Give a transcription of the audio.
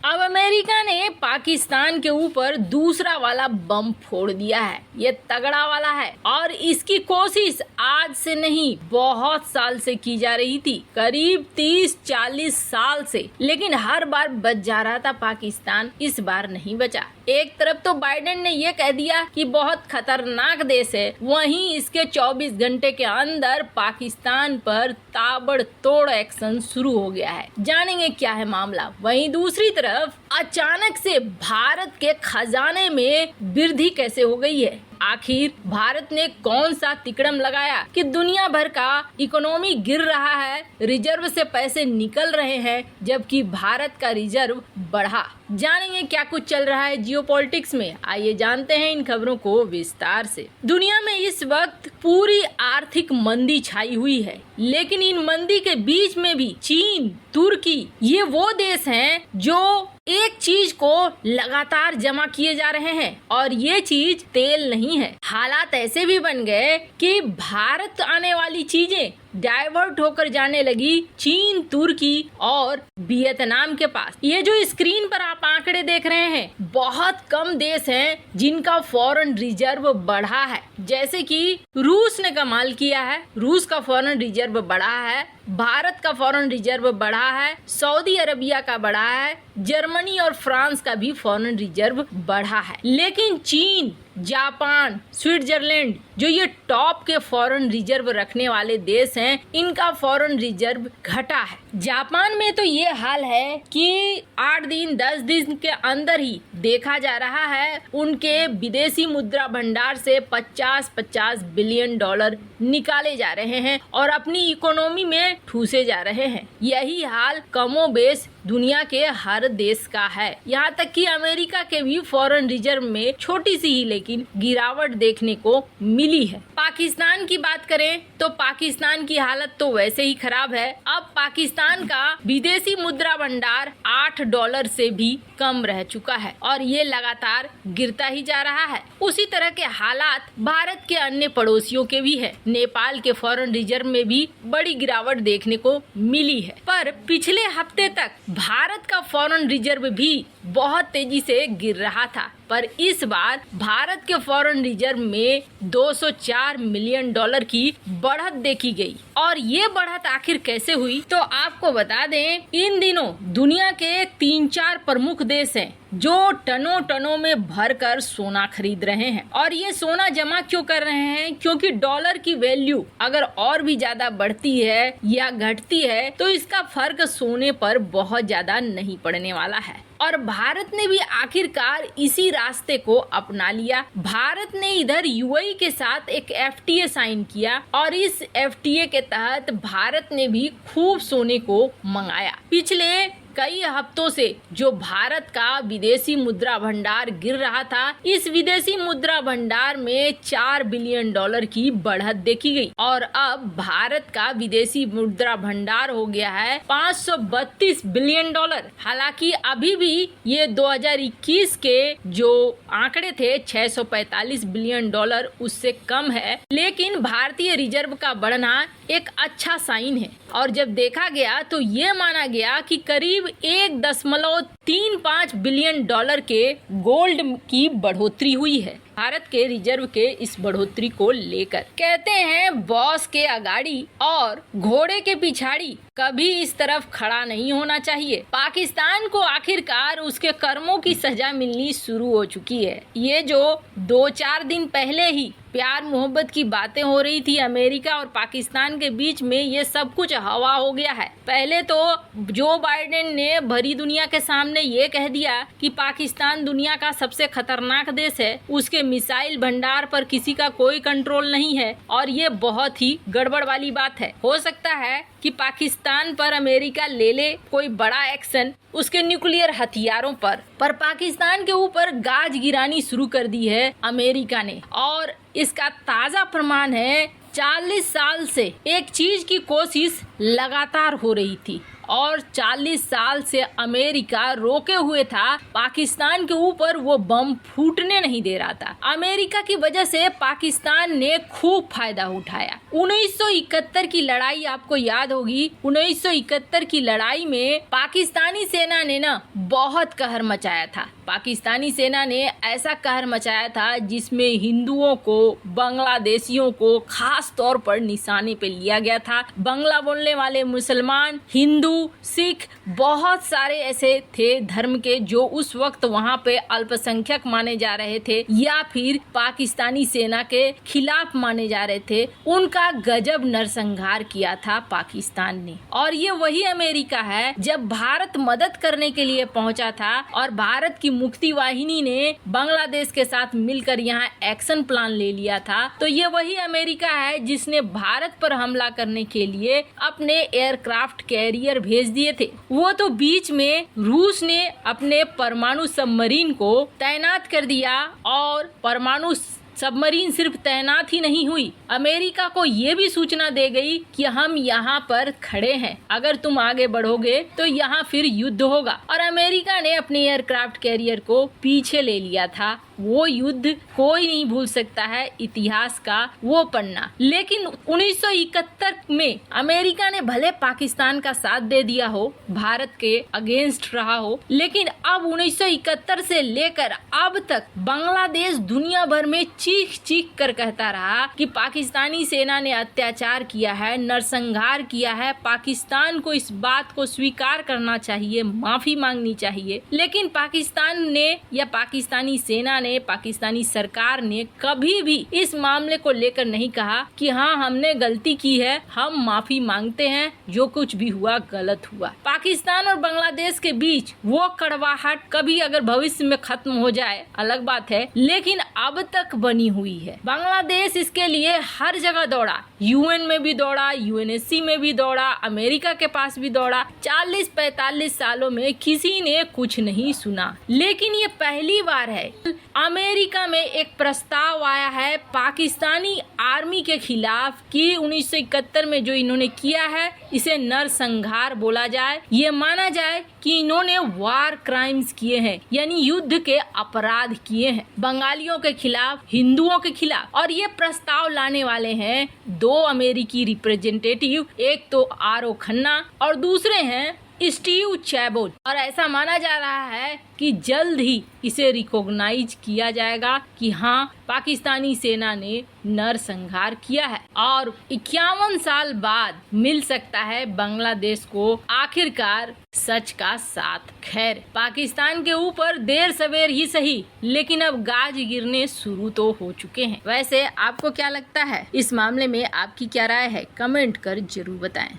अब अमेरिका ने पाकिस्तान के ऊपर दूसरा वाला बम फोड़ दिया है। ये तगड़ा वाला है और इसकी कोशिश आज से नहीं बहुत साल से की जा रही थी, करीब 30-40 साल से, लेकिन हर बार बच जा रहा था पाकिस्तान, इस बार नहीं बचा। एक तरफ तो बाइडेन ने ये कह दिया कि बहुत खतरनाक देश है, वहीं इसके 24 घंटे के अंदर पाकिस्तान पर ताबड़तोड़ एक्शन शुरू हो गया है। जानेंगे क्या है मामला। वहीं दूसरी तरफ अचानक से भारत के खजाने में वृद्धि कैसे हो गई है। आखिर भारत ने कौन सा तिकड़म लगाया कि दुनिया भर का इकोनॉमी गिर रहा है, रिजर्व से पैसे निकल रहे हैं, जबकि भारत का रिजर्व बढ़ा। जानेंगे क्या कुछ चल रहा है जियोपॉलिटिक्स में, आइए जानते हैं इन खबरों को विस्तार से। दुनिया में इस वक्त पूरी आर्थिक मंदी छाई हुई है, लेकिन इन मंदी के बीच में भी चीन, तुर्की, ये वो देश हैं जो एक चीज को लगातार जमा किए जा रहे हैं और ये चीज तेल नहीं है। हालात ऐसे भी बन गए कि भारत आने वाली चीजें डाइवर्ट होकर जाने लगी चीन, तुर्की और वियतनाम के पास। ये जो स्क्रीन पर आप आंकड़े देख रहे हैं, बहुत कम देश हैं जिनका फॉरेन रिजर्व बढ़ा है। जैसे कि रूस ने कमाल किया है, रूस का फॉरेन रिजर्व बढ़ा है, भारत का फॉरेन रिजर्व बढ़ा है, सऊदी अरबिया का बढ़ा है, जर्मनी और फ्रांस का भी फॉरेन रिजर्व बढ़ा है। लेकिन चीन, जापान, स्विट्जरलैंड, जो ये टॉप के फॉरेन रिजर्व रखने वाले देश हैं, इनका फॉरेन रिजर्व घटा है। जापान में तो ये हाल है कि 8 दिन 10 दिन के अंदर ही देखा जा रहा है उनके विदेशी मुद्रा भंडार से 50-50 बिलियन डॉलर निकाले जा रहे हैं और अपनी इकोनॉमी में ठूसे जा रहे हैं। यही हाल कमोबेश दुनिया के हर देश का है। यहाँ तक कि अमेरिका के भी फॉरेन रिजर्व में छोटी सी ही लेकिन गिरावट देखने को मिली है। पाकिस्तान की बात करें तो पाकिस्तान की हालत तो वैसे ही खराब है। अब पाकिस्तान का विदेशी मुद्रा भंडार $8 से भी कम रह चुका है और ये लगातार गिरता ही जा रहा है। उसी तरह के हालात भारत के अन्य पड़ोसियों के भी है। नेपाल के फॉरेन रिजर्व में भी बड़ी गिरावट देखने को मिली है, पर पिछले हफ्ते तक भारत का फॉरेन रिजर्व भी बहुत तेजी से गिर रहा था, पर इस बार भारत के फॉरेन रिजर्व में $204 मिलियन की बढ़त देखी गई। और ये बढ़त आखिर कैसे हुई, तो आपको बता दें, इन दिनों दुनिया के 3-4 प्रमुख देश हैं जो टनों में भरकर सोना खरीद रहे हैं। और ये सोना जमा क्यों कर रहे हैं, क्योंकि डॉलर की वैल्यू अगर और भी ज्यादा बढ़ती है या घटती है तो इसका फर्क सोने पर बहुत ज्यादा नहीं पड़ने वाला है। और भारत ने भी आखिरकार इसी रास्ते को अपना लिया। भारत ने इधर यूएई के साथ एक एफटीए साइन किया और इस एफटीए के तहत भारत ने भी खूब सोने को मंगाया। पिछले कई हफ्तों से जो भारत का विदेशी मुद्रा भंडार गिर रहा था, इस विदेशी मुद्रा भंडार में $4 बिलियन की बढ़त देखी गई और अब भारत का विदेशी मुद्रा भंडार हो गया है $532 बिलियन। हालांकि अभी भी ये 2021 के जो आंकड़े थे $645 बिलियन उससे कम है, लेकिन भारतीय रिजर्व का बढ़ना एक अच्छा साइन है। और जब देखा गया तो ये माना गया कि करीब $1.35 बिलियन के गोल्ड की बढ़ोतरी हुई है भारत के रिजर्व के इस बढ़ोतरी को लेकर। कहते हैं बॉस के अगाड़ी और घोड़े के पिछाड़ी कभी इस तरफ खड़ा नहीं होना चाहिए। पाकिस्तान को आखिरकार उसके कर्मों की सजा मिलनी शुरू हो चुकी है। ये जो 2-4 दिन पहले ही प्यार मोहब्बत की बातें हो रही थी अमेरिका और पाकिस्तान के बीच में, ये सब कुछ हवा हो गया है। पहले तो जो बाइडेन ने भरी दुनिया के सामने ये कह दिया कि पाकिस्तान दुनिया का सबसे खतरनाक देश है, उसके मिसाइल भंडार पर किसी का कोई कंट्रोल नहीं है, और ये बहुत ही गड़बड़ वाली बात है। हो सकता है कि पाकिस्तान पर अमेरिका ले ले कोई बड़ा एक्शन उसके न्यूक्लियर हथियारों पर पाकिस्तान के ऊपर गाज गिरानी शुरू कर दी है अमेरिका ने। और इसका ताजा प्रमाण है 40 साल से एक चीज की कोशिश लगातार हो रही थी और 40 साल से अमेरिका रोके हुए था, पाकिस्तान के ऊपर वो बम फूटने नहीं दे रहा था। अमेरिका की वजह से पाकिस्तान ने खूब फायदा उठाया। 1971 की लड़ाई आपको याद होगी। 1971 की लड़ाई में पाकिस्तानी सेना ने ना बहुत कहर मचाया था। पाकिस्तानी सेना ने ऐसा कहर मचाया था जिसमें हिंदुओं को, बांग्लादेशियों को खास तौर पर निशाने पे लिया गया था। बांग्ला बोलने वाले मुसलमान, हिंदू, सिख, बहुत सारे ऐसे थे धर्म के जो उस वक्त वहाँ पे अल्पसंख्यक माने जा रहे थे या फिर पाकिस्तानी सेना के खिलाफ माने जा रहे थे। उनका गजब नरसंहार किया था पाकिस्तान ने। और ये वही अमेरिका है जब भारत मदद करने के लिए पहुंचा था और भारत की मुक्ति वाहिनी ने बांग्लादेश के साथ मिलकर यहाँ एक्शन प्लान ले लिया था। तो ये वही अमेरिका है जिसने भारत पर हमला करने के लिए अपने एयरक्राफ्ट कैरियर भेज दिए थे। वो तो बीच में रूस ने अपने परमाणु सबमरीन को तैनात कर दिया और परमाणु सबमरीन सिर्फ तैनात ही नहीं हुई, अमेरिका को ये भी सूचना दे गई कि हम यहाँ पर खड़े हैं, अगर तुम आगे बढ़ोगे तो यहाँ फिर युद्ध होगा। और अमेरिका ने अपने एयरक्राफ्ट कैरियर को पीछे ले लिया था। वो युद्ध कोई नहीं भूल सकता है, इतिहास का वो पन्ना। लेकिन 1971 में अमेरिका ने भले पाकिस्तान का साथ दे दिया हो, भारत के अगेंस्ट रहा हो, लेकिन अब 1971 से लेकर अब तक बांग्लादेश दुनिया भर में चीख चीख कर कहता रहा कि पाकिस्तानी सेना ने अत्याचार किया है, नरसंहार किया है। पाकिस्तान को इस बात को स्वीकार करना चाहिए, माफी मांगनी चाहिए। लेकिन पाकिस्तान ने या पाकिस्तानी सेना ने, पाकिस्तानी सरकार ने कभी भी इस मामले को लेकर नहीं कहा कि हाँ हमने गलती की है, हम माफी मांगते हैं, जो कुछ भी हुआ गलत हुआ। पाकिस्तान और बांग्लादेश के बीच वो कड़वाहट कभी अगर भविष्य में खत्म हो जाए अलग बात है, लेकिन अब तक बनी हुई है। बांग्लादेश इसके लिए हर जगह दौड़ा, यूएन में भी दौड़ा, यूएनएससी में भी दौड़ा, अमेरिका के पास भी दौड़ा। 40-45 सालों में किसी ने कुछ नहीं सुना। लेकिन ये पहली बार है अमेरिका में एक प्रस्ताव आया है पाकिस्तानी आर्मी के खिलाफ कि 1971 में जो इन्होंने किया है इसे नरसंहार बोला जाए। ये माना जाए कि इन्होंने वार क्राइम्स किए हैं, यानी युद्ध के अपराध किए हैं बंगालियों के खिलाफ, हिंदुओं के खिलाफ। और ये प्रस्ताव लाने वाले हैं 2 अमेरिकी रिप्रेजेंटेटिव, एक तो आर.ओ. खन्ना और दूसरे हैं स्टीव चैबोट। और ऐसा माना जा रहा है कि जल्द ही इसे रिकॉग्नाइज किया जाएगा कि हाँ पाकिस्तानी सेना ने नरसंहार किया है और 51 साल बाद मिल सकता है बांग्लादेश को आखिरकार सच का साथ। खैर, पाकिस्तान के ऊपर देर सवेर ही सही, लेकिन अब गाज गिरने शुरू तो हो चुके हैं। वैसे आपको क्या लगता है इस मामले में, आपकी क्या राय है, कमेंट कर जरूर बताएं।